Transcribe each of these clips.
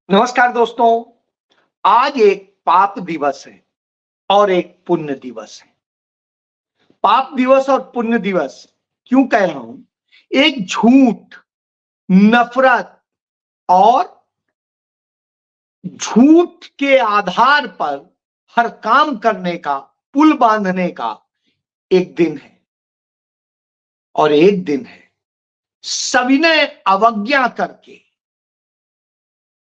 नमस्कार दोस्तों। आज एक पाप दिवस है और एक पुण्य दिवस है। पाप दिवस और पुण्य दिवस क्यों कह रहा हूं? एक झूठ, नफरत और झूठ के आधार पर हर काम करने का, पुल बांधने का एक दिन है और एक दिन है सविनय अवज्ञा करके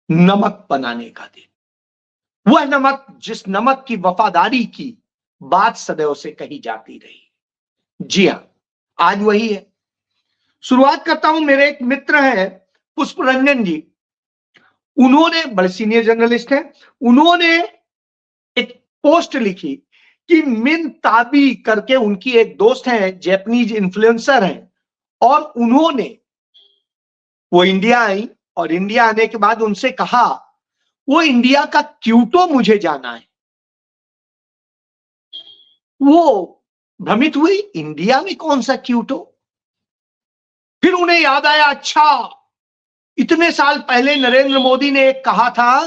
नमक बनाने का दिन। वह नमक जिस नमक की वफादारी की बात सदैव से कही जाती रही। जी हां, आज वही है। शुरुआत करता हूं। मेरे एक मित्र हैं पुष्प रंजन जी। उन्होंने, बड़े सीनियर जर्नलिस्ट हैं, उन्होंने एक पोस्ट लिखी कि मिन ताबी करके, उनकी एक दोस्त है, जैपनीज इन्फ्लुएंसर हैं, और उन्होंने, वो इंडिया आई और इंडिया आने के बाद उनसे कहा, वो इंडिया का क्यूटो मुझे जाना है। वो भ्रमित हुई, इंडिया में कौन सा क्यूटो? फिर उन्हें याद आया, अच्छा, इतने साल पहले नरेंद्र मोदी ने एक कहा था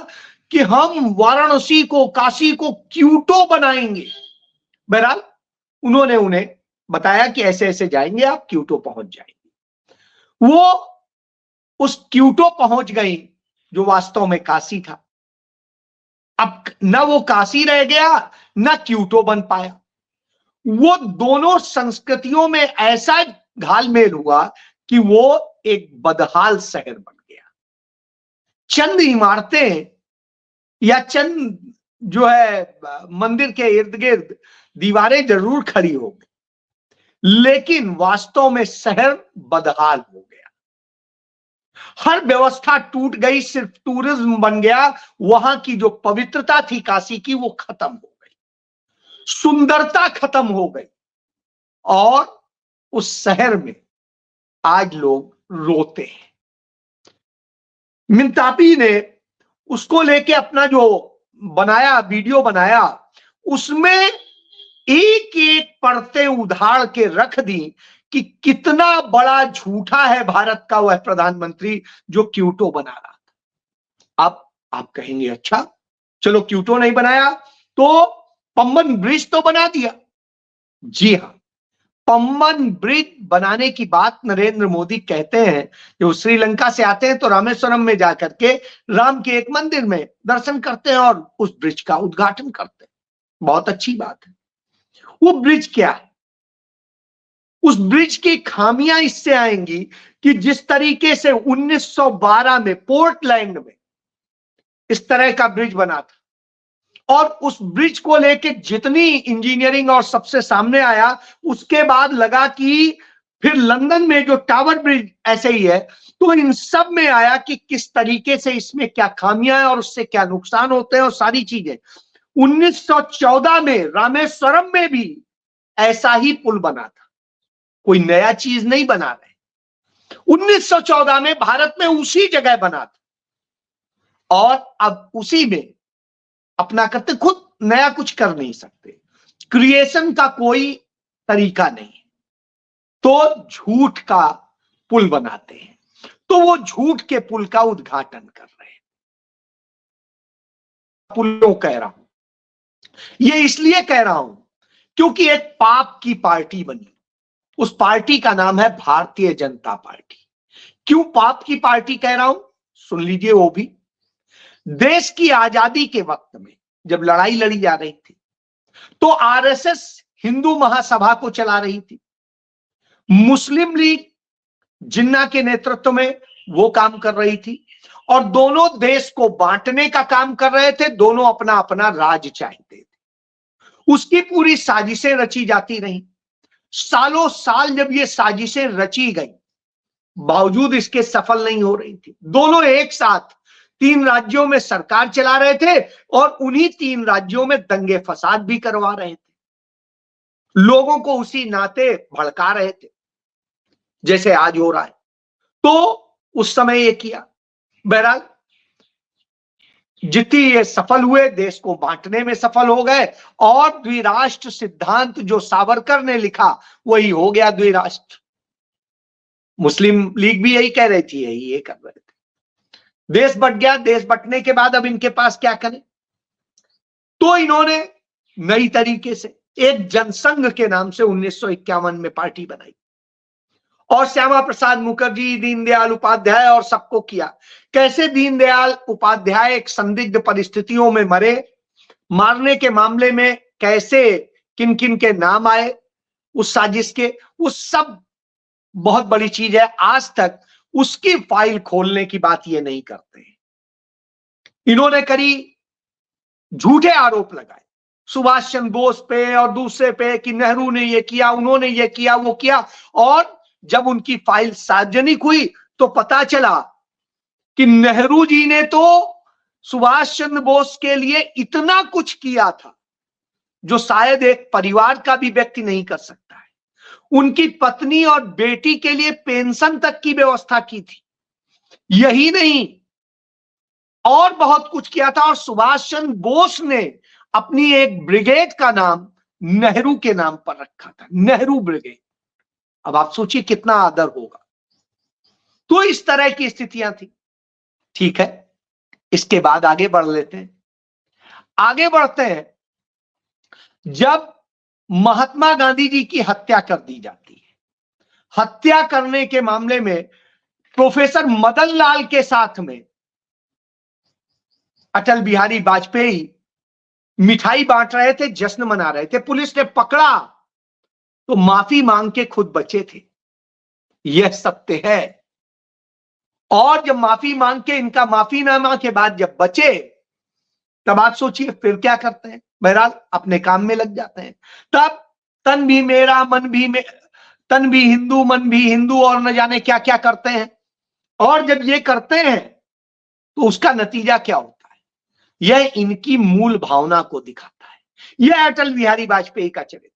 कि हम वाराणसी को, काशी को क्यूटो बनाएंगे। बहरहाल उन्होंने उन्हें बताया कि ऐसे ऐसे जाएंगे आप, क्यूटो पहुंच जाएंगे। वो उस क्यूटो पहुंच गई जो वास्तव में काशी था। अब न वो काशी रह गया, न क्यूटो बन पाया। वो दोनों संस्कृतियों में ऐसा घालमेल हुआ कि वो एक बदहाल शहर बन गया। चंद इमारतें या चंद जो है मंदिर के इर्द गिर्द दीवारें जरूर खड़ी हो गई, लेकिन वास्तव में शहर बदहाल हो गया। हर व्यवस्था टूट गई, सिर्फ टूरिज्म बन गया। वहां की जो पवित्रता थी काशी की, वो खत्म हो गई, सुंदरता खत्म हो गई। और उस शहर में आज लोग रोते हैं। मिंतापी ने उसको लेके अपना जो बनाया, वीडियो बनाया, उसमें एक एक परतें उधाड़ के रख दी कि कितना बड़ा झूठा है भारत का वह प्रधानमंत्री जो क्यूटो बना रहा था। अब आप कहेंगे, अच्छा चलो क्यूटो नहीं बनाया तो पम्बन ब्रिज तो बना दिया। जी हां, पम्बन ब्रिज बनाने की बात नरेंद्र मोदी कहते हैं। जो श्रीलंका से आते हैं तो रामेश्वरम में जाकर के राम के एक मंदिर में दर्शन करते हैं और उस ब्रिज का उद्घाटन करते हैं। बहुत अच्छी बात है। वो ब्रिज क्या है? उस ब्रिज की खामियां इससे आएंगी कि जिस तरीके से 1912 में पोर्टलैंड में इस तरह का ब्रिज बना था और उस ब्रिज को लेके जितनी इंजीनियरिंग और सबसे सामने आया, उसके बाद लगा कि फिर लंदन में जो टावर ब्रिज ऐसे ही है, तो इन सब में आया कि किस तरीके से इसमें क्या खामियां हैं और उससे क्या नुकसान होते हैं और सारी चीजें। 1914 में रामेश्वरम में भी ऐसा ही पुल बना था, कोई नया चीज नहीं बना रहे। 1914 में भारत में उसी जगह बना था और अब उसी में अपना करते, खुद नया कुछ कर नहीं सकते, क्रिएशन का कोई तरीका नहीं, तो झूठ का पुल बनाते हैं। तो वो झूठ के पुल का उद्घाटन कर रहे हैं। पुलों कह रहा हूं, ये इसलिए कह रहा हूं क्योंकि एक पाप की पार्टी बनी। उस पार्टी का नाम है भारतीय जनता पार्टी। क्यों पाप की पार्टी कह रहा हूं, सुन लीजिए। वो भी देश की आजादी के वक्त में जब लड़ाई लड़ी जा रही थी तो आरएसएस हिंदू महासभा को चला रही थी, मुस्लिम लीग जिन्ना के नेतृत्व में वो काम कर रही थी, और दोनों देश को बांटने का काम कर रहे थे। दोनों अपना अपना राज चाहते थे। उसकी पूरी साजिशें रची जाती रही। सालों साल जब ये साजिशें रची गई, बावजूद इसके सफल नहीं हो रही थी। दोनों एक साथ 3 राज्यों में सरकार चला रहे थे और उन्हीं 3 राज्यों में दंगे फसाद भी करवा रहे थे, लोगों को उसी नाते भड़का रहे थे जैसे आज हो रहा है। तो उस समय ये किया। बहरहाल जितनी ये सफल हुए, देश को बांटने में सफल हो गए, और द्विराष्ट्र सिद्धांत जो सावरकर ने लिखा वही हो गया द्विराष्ट्र। मुस्लिम लीग भी यही कह रही थी, यही ये कर रहे थे। देश बट गया। देश बटने के बाद अब इनके पास क्या करें, तो इन्होंने नई तरीके से एक जनसंघ के नाम से 1951 में पार्टी बनाई और श्यामा प्रसाद मुखर्जी, दीनदयाल उपाध्याय और सबको किया। कैसे दीनदयाल उपाध्याय एक संदिग्ध परिस्थितियों में मरे, मारने के मामले में कैसे किन किन के नाम आए उस साजिश के, वो सब बहुत बड़ी चीज है। आज तक उसकी फाइल खोलने की बात ये नहीं करते। इन्होंने करी झूठे आरोप लगाए सुभाष चंद्र बोस पे और दूसरे पे कि नेहरू ने ये किया, उन्होंने ये किया, वो किया। और जब उनकी फाइल सार्वजनिक हुई तो पता चला कि नेहरू जी ने तो सुभाष चंद्र बोस के लिए इतना कुछ किया था जो शायद एक परिवार का भी व्यक्ति नहीं कर सकता है। उनकी पत्नी और बेटी के लिए पेंशन तक की व्यवस्था की थी। यही नहीं, और बहुत कुछ किया था। और सुभाष चंद्र बोस ने अपनी एक ब्रिगेड का नाम नेहरू के नाम पर रखा था, नेहरू ब्रिगेड। अब आप सोचिए कितना आदर होगा। तो इस तरह की स्थितियां थी। ठीक है, इसके बाद आगे बढ़ लेते हैं। आगे बढ़ते हैं, जब महात्मा गांधी जी की हत्या कर दी जाती है। हत्या करने के मामले में प्रोफेसर मदन लाल के साथ में अटल बिहारी वाजपेयी मिठाई बांट रहे थे, जश्न मना रहे थे। पुलिस ने पकड़ा तो माफी मांग के खुद बचे थे, यह सत्य है। और जब माफी मांग के, इनका माफीनामा के बाद जब बचे, तब आप सोचिए फिर क्या करते हैं। बहरहाल अपने काम में लग जाते हैं। तब तन भी मेरा मन भी तन भी हिंदू मन भी हिंदू और न जाने क्या क्या करते हैं। और जब ये करते हैं तो उसका नतीजा क्या होता है, यह इनकी मूल भावना को दिखाता है। यह अटल बिहारी वाजपेयी का चरित्र।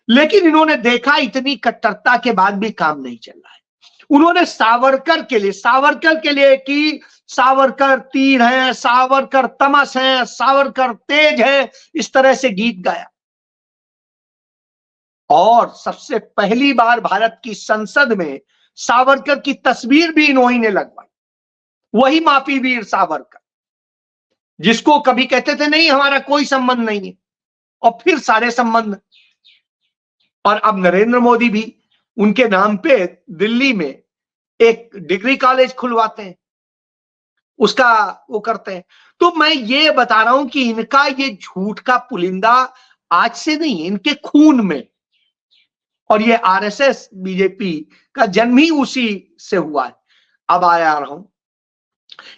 लेकिन इन्होंने देखा इतनी कट्टरता के बाद भी काम नहीं चल रहा है। उन्होंने सावरकर के लिए कि सावरकर तीर है, सावरकर तमस है, सावरकर तेज है, इस तरह से गीत गाया। और सबसे पहली बार भारत की संसद में सावरकर की तस्वीर भी इन्होंने ने लगवाई। वही माफी वीर सावरकर, जिसको कभी कहते थे नहीं हमारा कोई संबंध नहीं है, और फिर सारे संबंध। और अब नरेंद्र मोदी भी उनके नाम पे दिल्ली में एक डिग्री कॉलेज खुलवाते हैं, उसका वो करते हैं। तो मैं ये बता रहा हूं कि इनका ये झूठ का पुलिंदा आज से नहीं, इनके खून में। और ये आरएसएस बीजेपी का जन्म ही उसी से हुआ है। अब आया रहा हूं,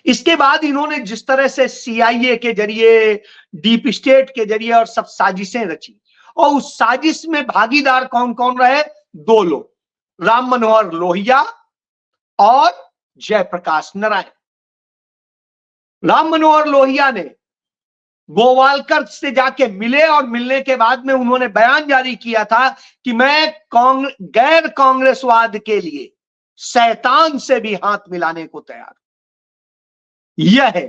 इसके बाद इन्होंने जिस तरह से सीआईए के जरिए, डीप स्टेट के जरिए और सब साजिशें रची, और उस साजिश में भागीदार कौन कौन रहे? दो लोग, राम मनोहर लोहिया और जयप्रकाश नारायण। राम मनोहर लोहिया ने गोवालकर से जाके मिले और मिलने के बाद में उन्होंने बयान जारी किया था कि मैं गैर कांग्रेसवाद के लिए शैतान से भी हाथ मिलाने को तैयार। यह है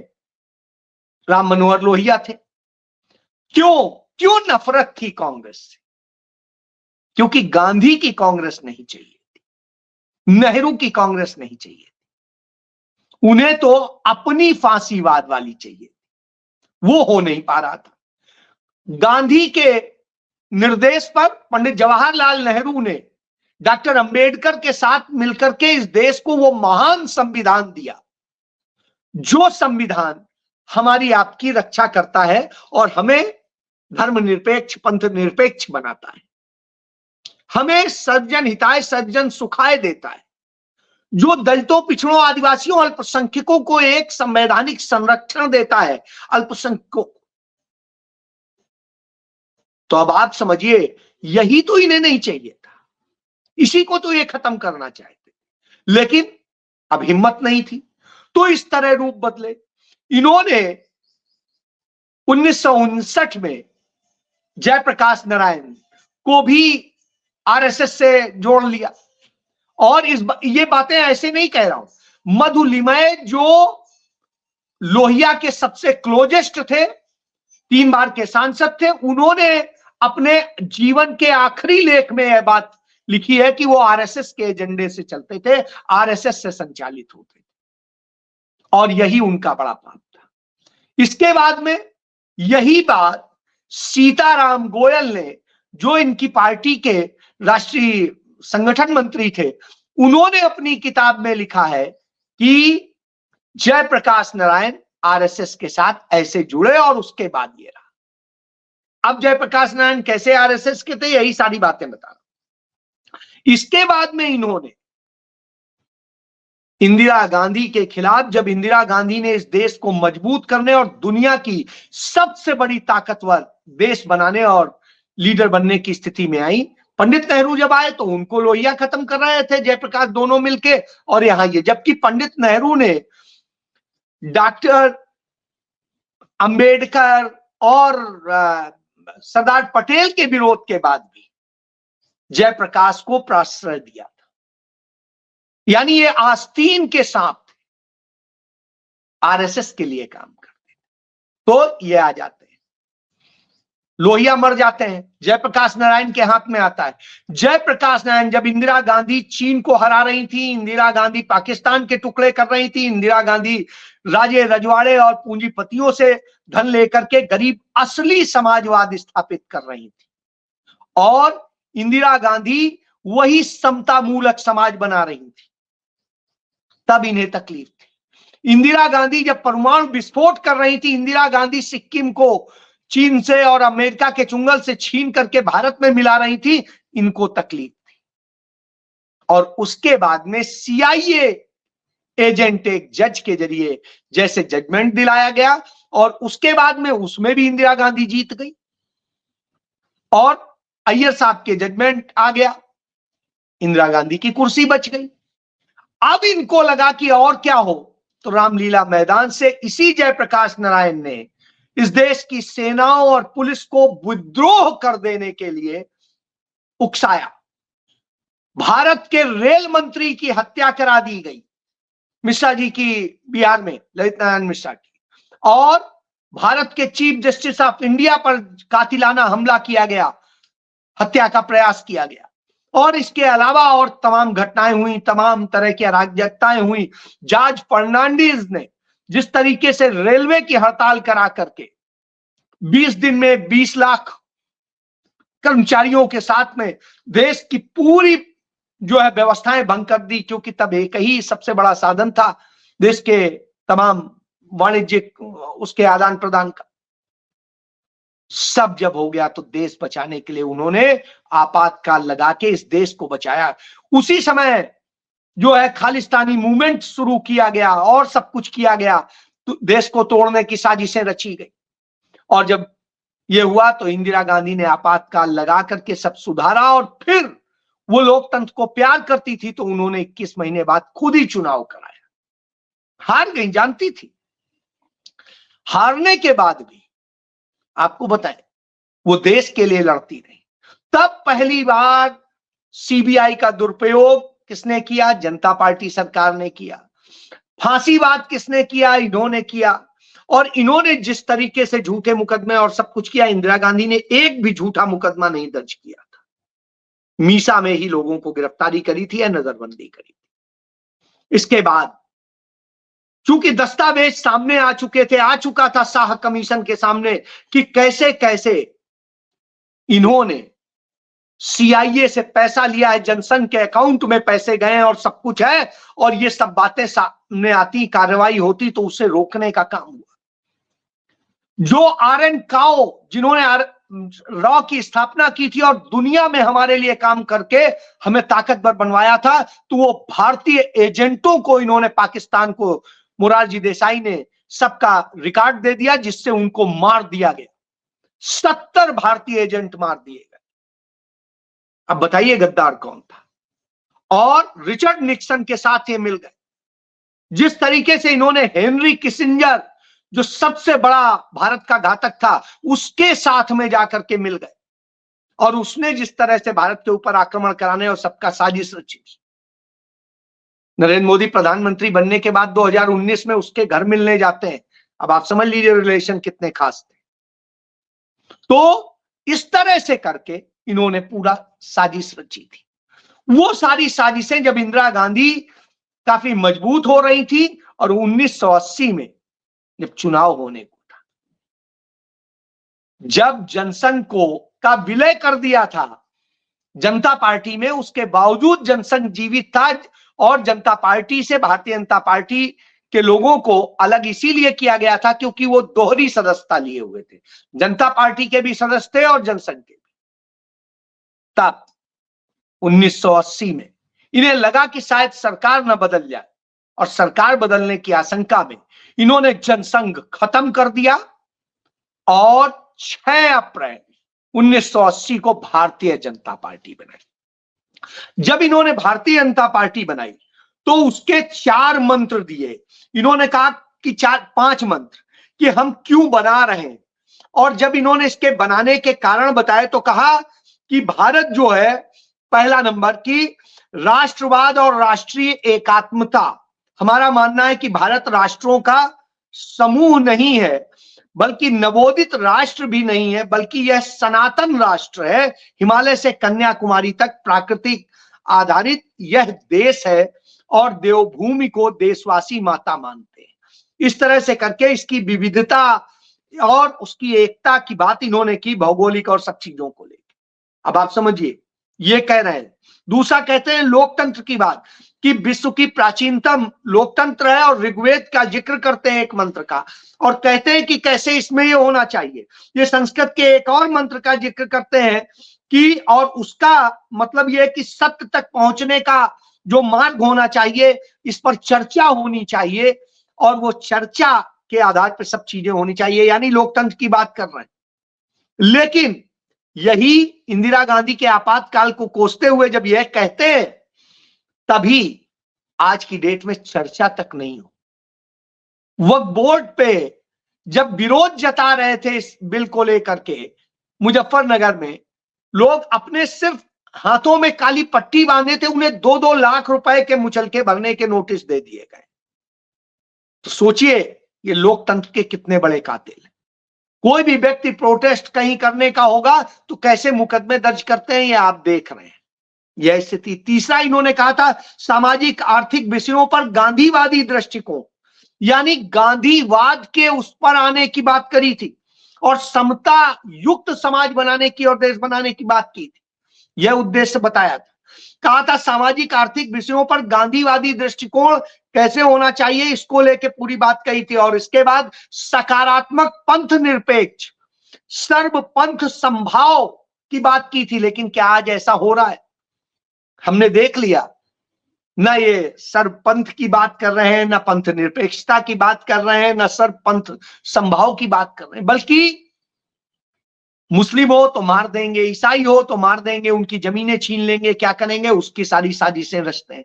राम मनोहर लोहिया थे। क्यों नफरत थी कांग्रेस से? क्योंकि गांधी की कांग्रेस नहीं चाहिए थी, नेहरू की कांग्रेस नहीं चाहिए थी। उन्हें तो अपनी फांसीवाद वाली चाहिए, वो हो नहीं पा रहा था। गांधी के निर्देश पर पंडित जवाहरलाल नेहरू ने डॉक्टर अंबेडकर के साथ मिलकर के इस देश को वो महान संविधान दिया, जो संविधान हमारी आपकी रक्षा करता है और हमें धर्मनिरपेक्ष, पंथ निरपेक्ष बनाता है, हमें सर्वजन हिताय सर्वजन सुखाय देता है, जो दलितों, पिछड़ों, आदिवासियों, अल्पसंख्यकों को एक संवैधानिक संरक्षण देता है, अल्पसंख्यकों। तो अब आप समझिए, यही तो इन्हें नहीं चाहिए था, इसी को तो ये खत्म करना चाहते, लेकिन अब हिम्मत नहीं थी। तो इस तरह रूप बदले। इन्होंने 1959 में जयप्रकाश नारायण को भी आरएसएस से जोड़ लिया। और ये बातें ऐसे नहीं कह रहा हूं। मधु लिमय जो लोहिया के सबसे क्लोजेस्ट थे, 3 बार के सांसद थे, उन्होंने अपने जीवन के आखिरी लेख में यह बात लिखी है कि वो आरएसएस के एजेंडे से चलते थे, आरएसएस से संचालित होते थे। और यही उनका बड़ा पाप था। इसके बाद में यही बात सीताराम गोयल ने, जो इनकी पार्टी के राष्ट्रीय संगठन मंत्री थे, उन्होंने अपनी किताब में लिखा है कि जयप्रकाश नारायण आरएसएस के साथ ऐसे जुड़े और उसके बाद ये रहा। अब जयप्रकाश नारायण कैसे आरएसएस के थे, यही सारी बातें बता रहा हूं। इसके बाद में इन्होंने इंदिरा गांधी के खिलाफ, जब इंदिरा गांधी ने इस देश को मजबूत करने और दुनिया की सबसे बड़ी ताकतवर देश बनाने और लीडर बनने की स्थिति में आई, पंडित नेहरू जब आए तो उनको लोहिया खत्म कर रहे थे जयप्रकाश दोनों मिलके, और यहां ये, जबकि पंडित नेहरू ने डॉक्टर अंबेडकर और सरदार पटेल के विरोध के बाद भी जयप्रकाश को प्रश्रय दिया था। यानी ये आस्तीन के सांप थे, आरएसएस के लिए काम करते थे। तो ये आ जाते हैं, लोहिया मर जाते हैं, जयप्रकाश नारायण के हाथ में आता है। जयप्रकाश नारायण, जब इंदिरा गांधी चीन को हरा रही थी, इंदिरा गांधी पाकिस्तान के टुकड़े कर रही थी, इंदिरा गांधी राजे रजवाड़े और पूंजीपतियों से धन लेकर के गरीब असली समाजवाद स्थापित कर रही थी, और इंदिरा गांधी वही समता मूलक समाज बना रही थी, तब इन्हें तकलीफ थी। इंदिरा गांधी जब परमाणु विस्फोट कर रही थी, इंदिरा गांधी सिक्किम को चीन से और अमेरिका के चुंगल से छीन करके भारत में मिला रही थी, इनको तकलीफ थी। और उसके बाद में सीआईए एजेंट एक जज के जरिए जैसे जजमेंट दिलाया गया, और उसके बाद में उसमें भी इंदिरा गांधी जीत गई और अय्यर साहब के जजमेंट आ गया, इंदिरा गांधी की कुर्सी बच गई। अब इनको लगा कि और क्या हो, तो रामलीला मैदान से इसी जयप्रकाश नारायण ने इस देश की सेनाओं और पुलिस को विद्रोह कर देने के लिए उकसाया। भारत के रेल मंत्री की हत्या करा दी गई, मिश्रा जी की, बिहार में ललित नारायण मिश्रा की, और भारत के चीफ जस्टिस ऑफ इंडिया पर कातिलाना हमला किया गया, हत्या का प्रयास किया गया। और इसके अलावा और तमाम घटनाएं हुई, तमाम तरह की अराजकताएं हुई। जॉर्ज फर्नांडिस ने जिस तरीके से रेलवे की हड़ताल करा करके 20 दिन में 20 लाख कर्मचारियों के साथ में देश की पूरी जो है व्यवस्थाएं भंग कर दी, क्योंकि तब एक ही सबसे बड़ा साधन था देश के तमाम वाणिज्यिक उसके आदान प्रदान का। सब जब हो गया तो देश बचाने के लिए उन्होंने आपातकाल लगा के इस देश को बचाया। उसी समय जो है खालिस्तानी मूवमेंट शुरू किया गया और सब कुछ किया गया, तो देश को तोड़ने की साजिशें रची गई। और जब ये हुआ तो इंदिरा गांधी ने आपातकाल लगा करके सब सुधारा, और फिर वो लोकतंत्र को प्यार करती थी तो उन्होंने 21 महीने बाद खुद ही चुनाव कराया। हार गई, जानती थी। हारने के बाद भी आपको बताएं वो देश के लिए लड़ती रही। तब पहली बार सीबीआई का दुरुपयोग किसने किया? जनता पार्टी सरकार ने किया। फांसीवाद किसने किया? इन्होंने किया। और इन्होंने जिस तरीके से झूठे मुकदमे और सब कुछ किया, इंदिरा गांधी ने एक भी झूठा मुकदमा नहीं दर्ज किया था। मीसा में ही लोगों को गिरफ्तारी करी थी या नजरबंदी करी थी। इसके बाद चूंकि दस्तावेज सामने आ चुके थे, आ चुका था शाह कमीशन के सामने कि कैसे कैसे इन्होंने सीआईए से पैसा लिया है, जनसंघ के अकाउंट में पैसे गए और सब कुछ है, और ये सब बातें सामने आती, कार्रवाई होती तो उसे रोकने का काम हुआ। जो आरएन काओ, जिन्होंने रॉ की स्थापना की थी और दुनिया में हमारे लिए काम करके हमें ताकतवर बनवाया था, तो वो भारतीय एजेंटों को इन्होंने पाकिस्तान को, मोरारजी देसाई ने सबका रिकॉर्ड दे दिया, जिससे उनको मार दिया गया। 70 भारतीय एजेंट मार दिए गए। अब बताइए गद्दार कौन था? और रिचर्ड निक्सन के साथ ये मिल गए। जिस तरीके से इन्होंने हेनरी किसिंजर, जो सबसे बड़ा भारत का घातक था, उसके साथ में जाकर के मिल गए, और उसने जिस तरह से भारत के ऊपर आक्रमण कराने और सबका साजिश रची। नरेंद्र मोदी प्रधानमंत्री बनने के बाद 2019 में उसके घर मिलने जाते हैं। अब आप समझ लीजिए रिलेशन कितने खास थे। तो इस तरह से करके इन्होंने पूरा साजिश रची थी। वो सारी साजिशें जब इंदिरा गांधी काफी मजबूत हो रही थी और 1980 में जब चुनाव होने को था, जब जनसंघ का विलय कर दिया था जनता पार्टी में, उसके बावजूद जनसंघ जीवित था। और जनता पार्टी से भारतीय जनता पार्टी के लोगों को अलग इसीलिए किया गया था क्योंकि वो दोहरी सदस्यता लिए हुए थे, जनता पार्टी के भी सदस्य थे और जनसंघ के भी। तब 1980 में इन्हें लगा कि शायद सरकार न बदल जाए, और सरकार बदलने की आशंका में इन्होंने जनसंघ खत्म कर दिया और 6 अप्रैल 1980 को भारतीय जनता पार्टी बनाई। जब इन्होंने भारतीय जनता पार्टी बनाई तो उसके 4 मंत्र दिए। इन्होंने कहा कि 4-5 मंत्र कि हम क्यों बना रहे हैं, और जब इन्होंने इसके बनाने के कारण बताए तो कहा कि भारत जो है, पहला नंबर की राष्ट्रवाद और राष्ट्रीय एकात्मता। हमारा मानना है कि भारत राष्ट्रों का समूह नहीं है, बल्कि नवोदित राष्ट्र भी नहीं है, बल्कि यह सनातन राष्ट्र है। हिमालय से कन्याकुमारी तक प्राकृतिक आधारित यह देश है और देवभूमि को देशवासी माता मानते हैं। इस तरह से करके इसकी विविधता और उसकी एकता की बात इन्होंने की, भौगोलिक और सब चीजों को लेकर। अब आप समझिए, ये कह रहे हैं। दूसरा कहते हैं लोकतंत्र की बात, कि विश्व की प्राचीनतम लोकतंत्र है, और ऋग्वेद का जिक्र करते हैं एक मंत्र का, और कहते हैं कि कैसे इसमें ये होना चाहिए। ये संस्कृत के एक और मंत्र का जिक्र करते हैं कि, और उसका मतलब ये है कि सत्य तक पहुंचने का जो मार्ग होना चाहिए, इस पर चर्चा होनी चाहिए, और वो चर्चा के आधार पर सब चीजें होनी चाहिए, यानी लोकतंत्र की बात कर रहे हैं। लेकिन यही इंदिरा गांधी के आपातकाल को कोसते हुए जब यह कहते हैं, तभी आज की डेट में चर्चा तक नहीं हो। वक्फ बोर्ड पे जब विरोध जता रहे थे इस बिल को लेकर के, मुजफ्फरनगर में लोग अपने सिर्फ हाथों में काली पट्टी बांधे थे, उन्हें 2-2 लाख रुपए के मुचलके भरने के नोटिस दे दिए गए। तो सोचिए ये लोकतंत्र के कितने बड़े कातिल हैं। कोई भी व्यक्ति प्रोटेस्ट कहीं करने का होगा तो कैसे मुकदमे दर्ज करते हैं, ये आप देख रहे हैं, यह स्थिति। तीसरा इन्होंने कहा था सामाजिक आर्थिक विषयों पर गांधीवादी दृष्टिकोण, यानी गांधीवाद के उस पर आने की बात करी थी, और समता युक्त समाज बनाने की और देश बनाने की बात की थी। यह उद्देश्य बताया था। कहा था सामाजिक आर्थिक विषयों पर गांधीवादी दृष्टिकोण कैसे होना चाहिए, इसको लेके पूरी बात कही थी। और इसके बाद सकारात्मक पंथ निरपेक्ष सर्वपंथ संभाव की बात की थी। लेकिन क्या आज ऐसा हो रहा है? हमने देख लिया, ना ये सर्वपंथ की बात कर रहे हैं, ना पंथ निरपेक्षता की बात कर रहे हैं, ना सर्वपंथ संभाव की बात कर रहे हैं, बल्कि मुस्लिम हो तो मार देंगे, ईसाई हो तो मार देंगे, उनकी जमीनें छीन लेंगे, क्या करेंगे, उसकी सारी साजिशें रचते हैं।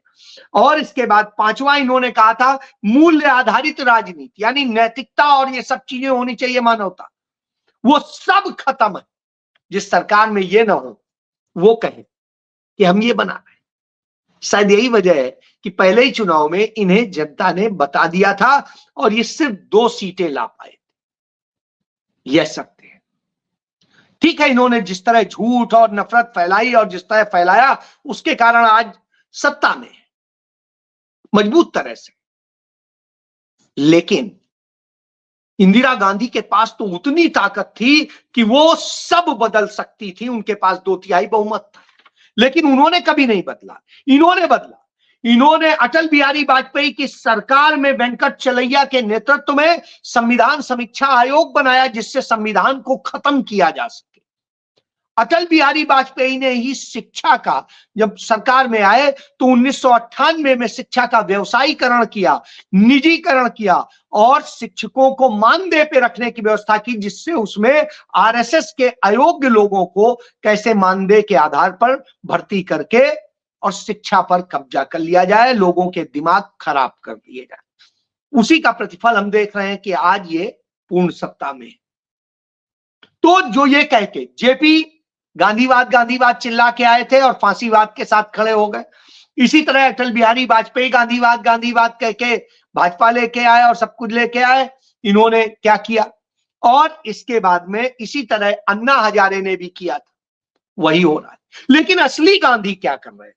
और इसके बाद 5वां इन्होंने कहा था मूल्य आधारित राजनीति, यानी नैतिकता और ये सब चीजें होनी चाहिए, मानवता, वो सब खत्म है। जिस सरकार में ये ना हो वो कहे कि हम ये बना रहे हैं। शायद यही वजह है कि पहले ही चुनाव में इन्हें जनता ने बता दिया था और ये सिर्फ 2 सीटें ला पाए थे। यह सत्य है। ठीक है, इन्होंने जिस तरह झूठ और नफरत फैलाई और जिस तरह फैलाया, उसके कारण आज सत्ता में मजबूत तरह से। लेकिन इंदिरा गांधी के पास तो उतनी ताकत थी कि वो सब बदल सकती थी, उनके पास 2/3 बहुमत था। लेकिन उन्होंने कभी नहीं बदला, इन्होंने बदला। इन्होंने अटल बिहारी वाजपेयी की सरकार में वेंकट चलैया के नेतृत्व में संविधान समीक्षा आयोग बनाया, जिससे संविधान को खत्म किया जा सके। अटल बिहारी वाजपेयी ने ही शिक्षा का, जब सरकार में आए तो 1998 में शिक्षा का व्यवसायीकरण किया, निजीकरण किया, और शिक्षकों को मानदेय पे रखने की व्यवस्था की, जिससे उसमें आरएसएस के अयोग्य लोगों को कैसे मानदेय के आधार पर भर्ती करके और शिक्षा पर कब्जा कर लिया जाए, लोगों के दिमाग खराब कर दिए जाए। उसी का प्रतिफल हम देख रहे हैं कि आज ये पूर्ण सत्ता में। तो जो ये कह के जेपी गांधीवाद गांधीवाद चिल्ला के आए थे और फांसीवाद के साथ खड़े हो गए, इसी तरह अटल बिहारी वाजपेयी गांधीवाद गांधीवाद कह के भाजपा लेके आए और सब कुछ लेके आए। इन्होंने क्या किया, और इसके बाद में इसी तरह अन्ना हजारे ने भी किया था, वही हो रहा है। लेकिन असली गांधी क्या कर रहे थे?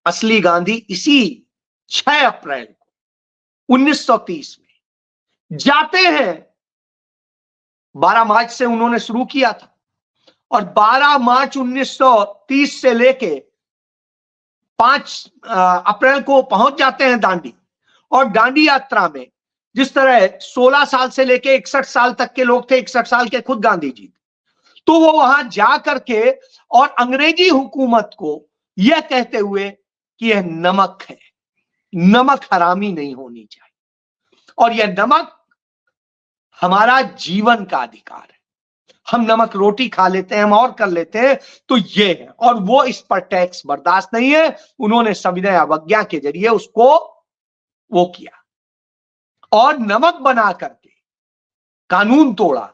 असली गांधी इसी 6 अप्रैल को 1930 में जाते हैं। 12 मार्च से उन्होंने शुरू किया था और 12 मार्च 1930 से लेके 5 अप्रैल को पहुंच जाते हैं दांडी। और दांडी यात्रा में जिस तरह 16 साल से लेके 61 साल तक के लोग थे, 61 साल के खुद गांधी जी थे, तो वो वहां जा करके और अंग्रेजी हुकूमत को यह कहते हुए कि यह नमक है, नमक हरामी नहीं होनी चाहिए और यह नमक हमारा जीवन का अधिकार है। हम नमक रोटी खा लेते हैं, हम और कर लेते हैं, तो ये है। और वो इस पर टैक्स बर्दाश्त नहीं है। उन्होंने सविनय अवज्ञा के जरिए उसको वो किया और नमक बना करके कानून तोड़ा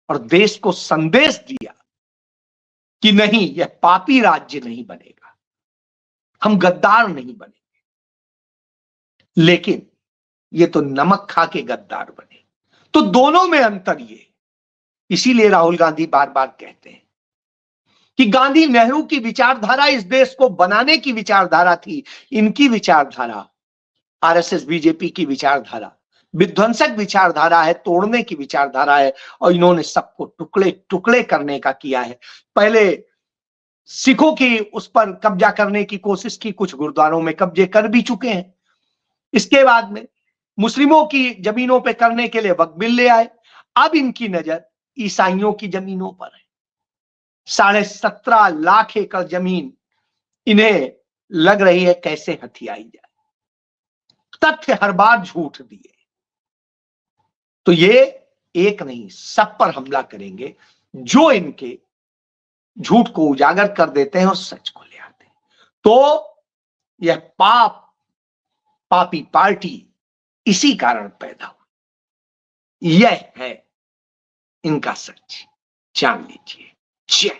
और देश को संदेश दिया कि नहीं, यह पापी राज्य नहीं बनेगा, हम गद्दार नहीं बनेंगे। लेकिन ये तो नमक खा के गद्दार बने। तो दोनों में अंतर ये, इसीलिए राहुल गांधी बार बार कहते हैं कि गांधी नेहरू की विचारधारा इस देश को बनाने की विचारधारा थी, इनकी विचारधारा आरएसएस बीजेपी की विचारधारा विध्वंसक विचारधारा है, तोड़ने की विचारधारा है और इन्होंने सबको टुकड़े टुकड़े करने का किया है। पहले सिखों की उस पर कब्जा करने की कोशिश की, कुछ गुरुद्वारों में कब्जे कर भी चुके हैं। इसके बाद में मुस्लिमों की जमीनों पे करने के लिए वक्फ बिल ले आए। अब इनकी नजर ईसाइयों की जमीनों पर है। 17.5 लाख एकड़ जमीन इन्हें लग रही है कैसे हथियाई जाए। तथ्य हर बार झूठ दिए, तो ये एक नहीं सब पर हमला करेंगे जो इनके झूठ को उजागर कर देते हैं और सच को ले आते हैं। तो यह पापी पार्टी इसी कारण पैदा हुई। यह है इनका सच, जान लीजिए। जय